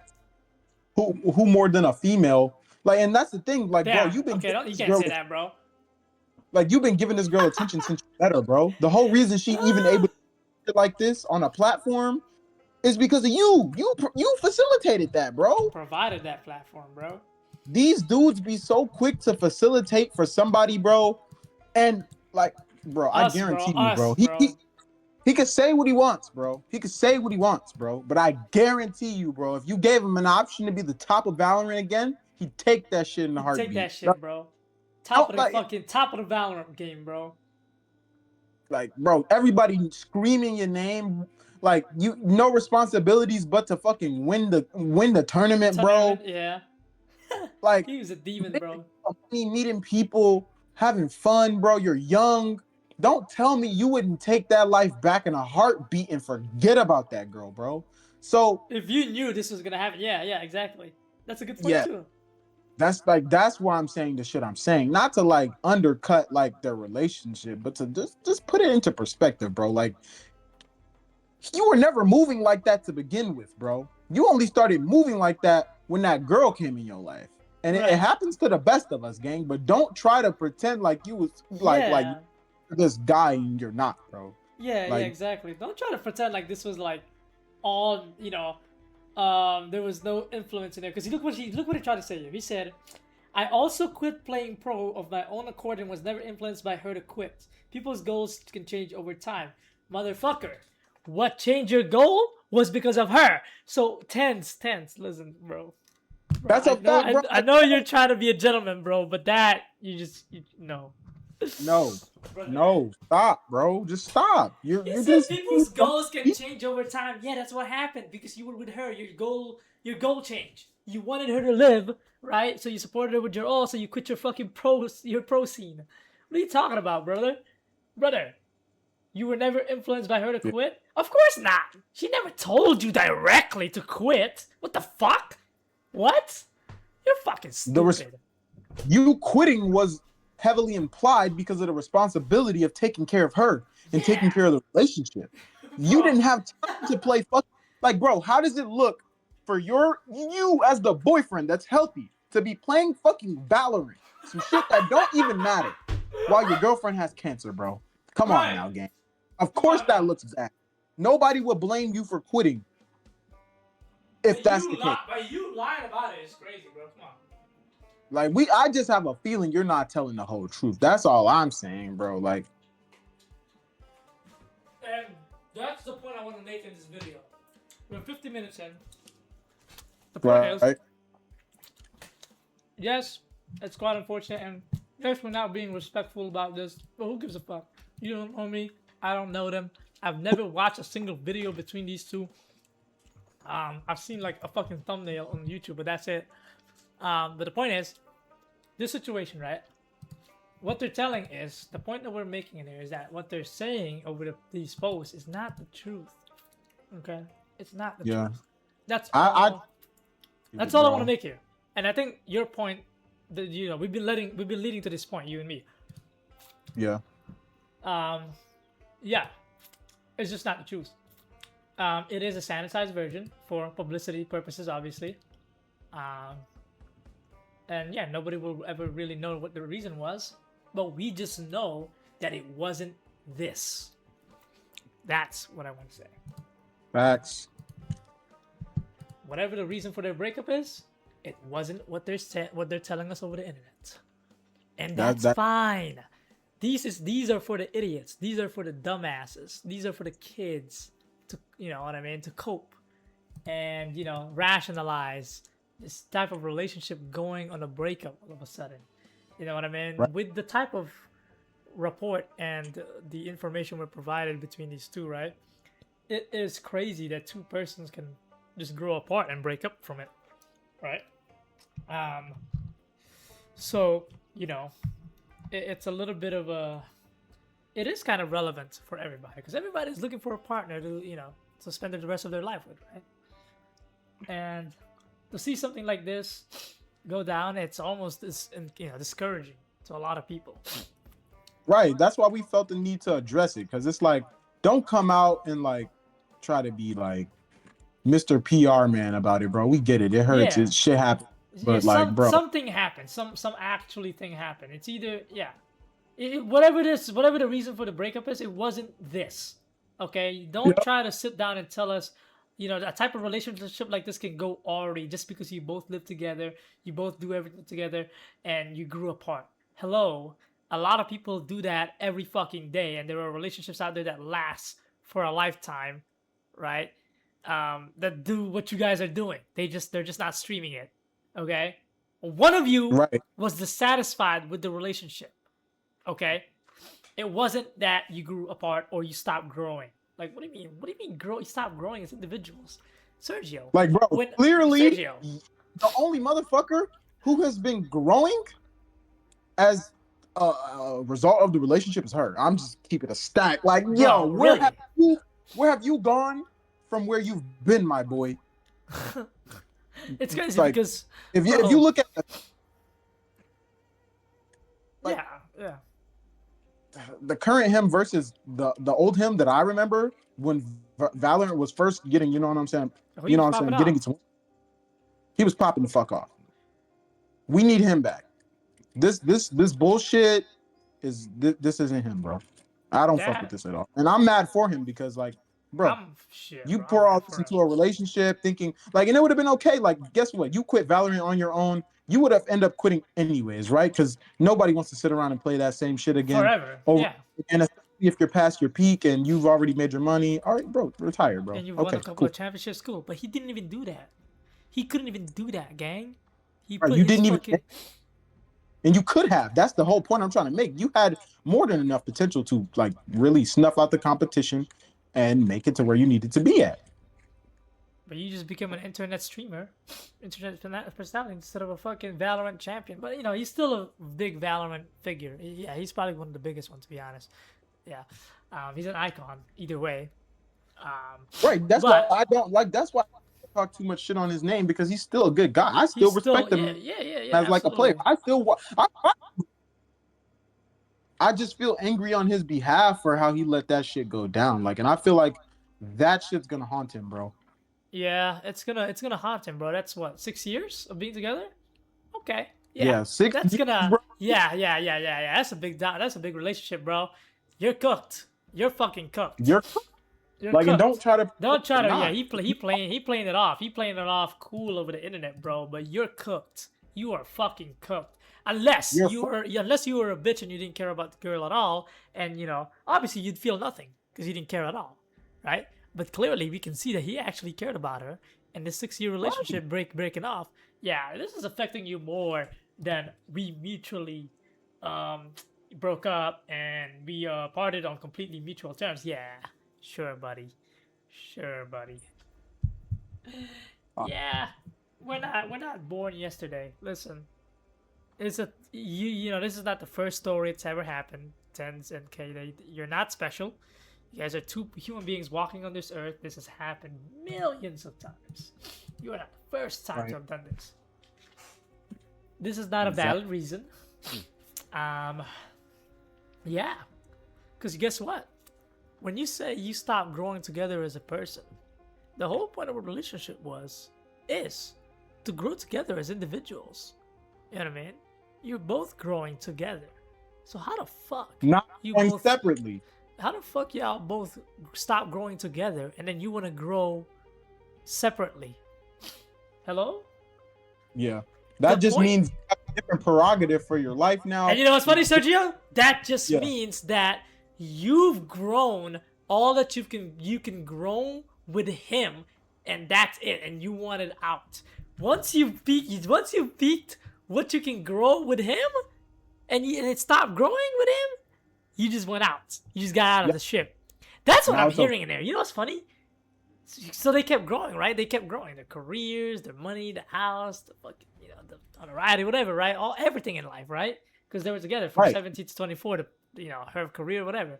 who more than a female? Like, and that's the thing. Like, bro, Damn. you've been Okay, giving you this can't girl say that, bro. like you've been giving this girl attention since you met her, bro. The whole reason she even able to do like this on a platform is because of you. You facilitated that, bro. Provided that platform, bro. These dudes be so quick to facilitate for somebody, bro. And like, bro, I Us, bro. guarantee you, Us, bro. He bro. he could say what he wants, bro. He could say what he wants, bro. But I guarantee you, bro, if you gave him an option to be the top of Valorant again, he'd take that shit in a You take heartbeat. that shit, bro. Top of the Like, fucking top of the Valorant game, bro. like, bro, everybody screaming your name, like you no responsibilities but to fucking win the tournament, bro. Yeah. Like, He was a demon, bro. meeting people, having fun, bro. You're young. Don't tell me you wouldn't take that life back in a heartbeat and forget about that girl, bro. So If you knew this was gonna happen, yeah, exactly. That's a good point yeah, too. that's why I'm saying the shit I'm saying. Not to like undercut like their relationship, but to just put it into perspective, bro. Like, you were never moving like that to begin with, bro. You only started moving like that when that girl came in your life. And it happens to the best of us, gang. But don't try to pretend like you was like this guy and you're not, bro. Yeah, Like, exactly. Don't try to pretend like this was like all there was no influence in there. Because look what he tried to say here. He said, "I also quit playing pro of my own accord and was never influenced by her to quit. People's goals can change over time, motherfucker. What changed your goal was because of her. So tense, listen, bro." that's a fact, bro. I know you're trying to be a gentleman, bro, but that no. No, stop, bro. Just stop. You're just People's goals can change over time. Yeah, that's what happened because you were with her. Your goal changed. You wanted her to live, right? So you supported her with your all. So you quit your fucking pro scene. What are you talking about, brother? Brother, you were never influenced by her to quit? Of course not. She never told you directly to quit. What the fuck? What? You're fucking stupid. You quitting was heavily implied because of the responsibility of taking care of her and taking care of the relationship. You didn't have time to play like, bro, how does it look for you as the boyfriend that's healthy to be playing fucking Valorant, some shit that don't even matter, while your girlfriend has cancer, bro? Come on now, gang. Of course that looks bad. Nobody would blame you for quitting if that's the case. But you lying about it is crazy, bro. Come on. Like, I just have a feeling you're not telling the whole truth. That's all I'm saying, bro. Like, and that's the point I want to make in this video. We're 50 minutes in. The point is, yes, it's quite unfortunate, and yes, we're not being respectful about this, but who gives a fuck? You don't know me. I don't know them. I've never watched a single video between these two. I've seen like a fucking thumbnail on YouTube, but that's it. But the point is, this situation, right? What they're telling is, the point that we're making in here is that what they're saying over these posts is not the truth. Okay? It's not the truth. That's all. That's all I want to make here. And I think your point, that we've been leading to this point, you and me. Yeah. Yeah. It's just not the truth. It is a sanitized version for publicity purposes, obviously. And yeah, nobody will ever really know what the reason was, but we just know that it wasn't this. That's what I want to say. Facts. Whatever the reason for their breakup is, it wasn't what they're telling us over the internet, and that's fine. These are for the idiots. These are for the dumbasses. These are for the kids to, to cope and rationalize this type of relationship going on a breakup all of a sudden. You know what I mean? Right. With the type of report and the information were provided between these two, right? It is crazy that two persons can just grow apart and break up from it, right? Um, so you know, it's a little bit of a. It is kind of relevant for everybody because everybody's looking for a partner to to spend the rest of their life with, right? And to see something like this go down, it's almost discouraging to a lot of people. Right. That's why we felt the need to address it, because it's like, don't come out and like try to be like Mr. PR man about it, bro. We get it. It hurts. Yeah, It shit happens. yeah. But like, bro, Something happened. Some actually thing happened. It's either whatever it is, whatever the reason for the breakup is, it wasn't this. Okay, don't yeah, try to sit down and tell us, a type of relationship like this can go already just because you both live together, you both do everything together, and you grew apart. Hello, a lot of people do that every fucking day, and there are relationships out there that last for a lifetime, right? That do what you guys are doing. They're just not streaming it. Okay, one of you right. was dissatisfied with the relationship. Okay, it wasn't that you grew apart or you stopped growing. Like, what do you mean? What do you mean grow? You stopped growing as individuals, Sergio. Like, bro, When clearly Sergio, the only motherfucker who has been growing as a result of the relationship is her. I'm just keeping a stack. Like, yo, really? where have you gone from where you've been, my boy? It's crazy like, because if you look at like, yeah, the current him versus the old him that I remember when Valorant was first getting, you know what I'm saying? He was popping Getting off. it, he was popping the fuck off. We need him back. This bullshit this isn't him, bro. I don't fuck with this at all, and I'm mad for him because, like, bro, you pour all this into a relationship thinking like, and it would have been okay. Like, guess what? You quit Valorant on your own. You would have ended up quitting anyways, right? Because nobody wants to sit around and play that same shit again Forever. over. Yeah. And if you're past your peak and you've already made your money, all right, bro, retire, bro. And you've Okay, won a couple cool. of championships, cool. But he didn't even do that. He couldn't even do that, gang. He Right, put you his didn't fucking... even, and you could have. That's the whole point I'm trying to make. You had more than enough potential to like really snuff out the competition and make it to where you needed to be at. But you just became an internet streamer, internet personality instead of a fucking Valorant champion. But he's still a big Valorant figure. Yeah, he's probably one of the biggest ones, to be honest. Yeah, he's an icon either way. Right. That's why I don't like. That's why I talk too much shit on his name, because he's still a good guy. I still respect him as like a player. I just feel angry on his behalf for how he let that shit go down. Like, and I feel like that shit's gonna haunt him, bro. Yeah, it's gonna haunt him, bro. That's what, 6 years of being together? Okay. Yeah. Yeah, 6 That's years, gonna. bro. Yeah. That's a big relationship, bro. You're cooked. You're fucking cooked. You're like, cooked. And don't try to. Yeah, he playing it off. He playing it off cool over the internet, bro. But you're cooked. You are fucking cooked. Unless you were a bitch and you didn't care about the girl at all, and obviously you'd feel nothing because you didn't care at all, right? But clearly we can see that he actually cared about her, and the 6-year relationship breaking off. Yeah, this is affecting you more than we mutually broke up and we parted on completely mutual terms. Yeah, sure, buddy. Yeah, we're not born yesterday. Listen, this is not the first story it's ever happened. Tenz and Kyedae, you're not special. You guys are two human beings walking on this earth. This has happened millions of times. You are not the first time to have done this. This is not a valid reason. Yeah, because guess what? When you say you stop growing together as a person, the whole point of a relationship is to grow together as individuals. You know what I mean? You're both growing together. So how the fuck not you going both separately? How the fuck y'all both stop growing together and then you want to grow separately? Hello? Yeah. That just means you have a different prerogative for your life now. And you know what's funny, Sergio? That just means that you've grown all that you can grow with him, and that's it. And you want it out. Once you peaked what you can grow with him, and it stopped growing with him, You just went out. You just got out of the ship. That's what Now I'm it's over. hearing in there. You know what's funny? So they kept growing, right? They kept growing their careers, their money, the house, the fucking, the notoriety, whatever, right? Everything in life, right? Because they were together from Right. 17 to 24 to, her career, whatever.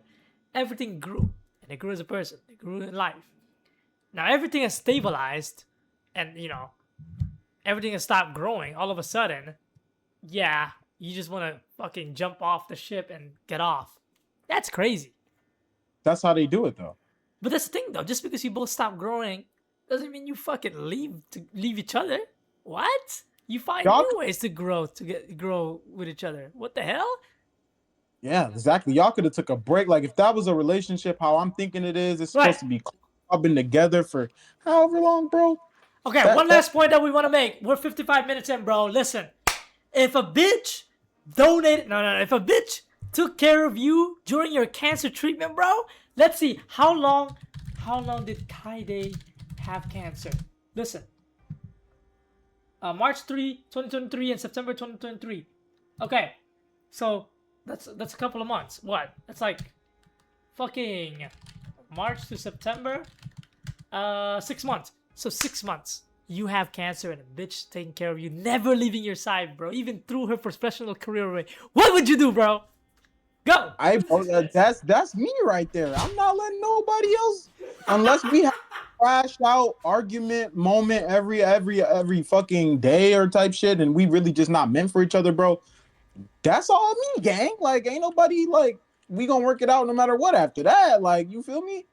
Everything grew, and they grew as a person. They grew in life. Now everything has stabilized, and everything has stopped growing. All of a sudden, yeah, you just want to fucking jump off the ship and get off. That's crazy. That's how they do it, though. But that's the thing, though. Just because you both stop growing doesn't mean you fucking leave each other. What? You find Y'all, new ways to grow with each other. What the hell? yeah, exactly. Y'all could have took a break. Like if that was a relationship, how I'm thinking it is, it's Right. supposed to be been together for however long, bro. Okay, one last point that we want to make. We're 55 minutes in, bro. Listen, if a bitch if a bitch took care of you during your cancer treatment, bro, let's see, how long did Kyedae have cancer? Listen, March 3, 2023 and September 2023. Okay, so that's a couple of months. What? That's like fucking March to September. 6 months. So 6 months. You have cancer and a bitch taking care of you, never leaving your side, bro. Even through her professional career away. What would you do, bro? Go. That's me right there. I'm not letting nobody else unless we have a crash out argument moment every fucking day or type shit, and we really just not meant for each other, bro. That's all me, gang. Like ain't nobody like we gonna work it out no matter what after that. Like you feel me?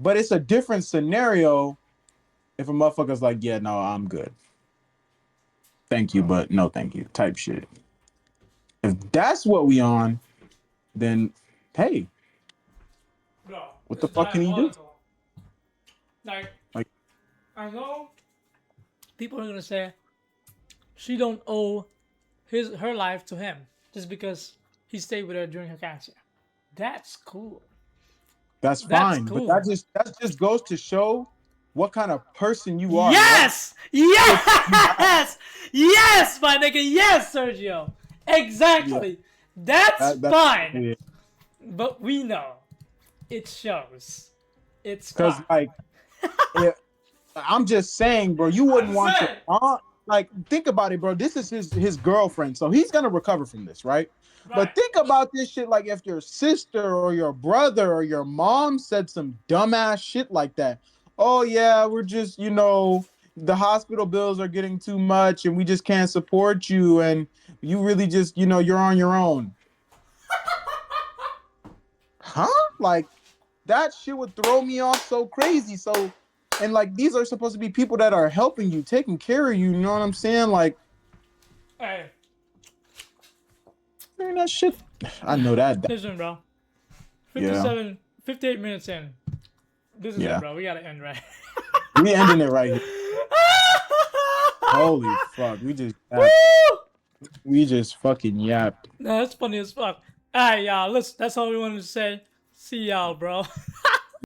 But it's a different scenario if a motherfucker's like, yeah, no, I'm good. Thank you, but no thank you type shit. If that's what we on, then hey, Bro, what the fuck can he do? Like, I know people are gonna say she don't owe her life to him just because he stayed with her during her cancer. That's cool. That's fine, cool. but that just goes to show what kind of person you are. Yes! Yes! Yes, my nigga! Yes, Sergio! Exactly! Yeah. That's fine! Yeah. But we know. It shows. It's fine. Because, like, I'm just saying, bro, you wouldn't want to... like, think about it, bro. This is his girlfriend, so he's going to recover from this, right? But think about this shit like if your sister or your brother or your mom said some dumbass shit like that. Oh, yeah, we're just, the hospital bills are getting too much and we just can't support you. And you really just, you're on your own. Huh? Like, that shit would throw me off so crazy. So, and like, these are supposed to be people that are helping you, taking care of you. You know what I'm saying? Like, hey. That shit. I know that. Listen, bro. 58 minutes in. This is it, bro. We gotta end right. We ending it right here. Holy fuck. We just fucking yapped. No, that's funny as fuck. Alright, y'all. Listen, that's all we wanted to say. See y'all, bro.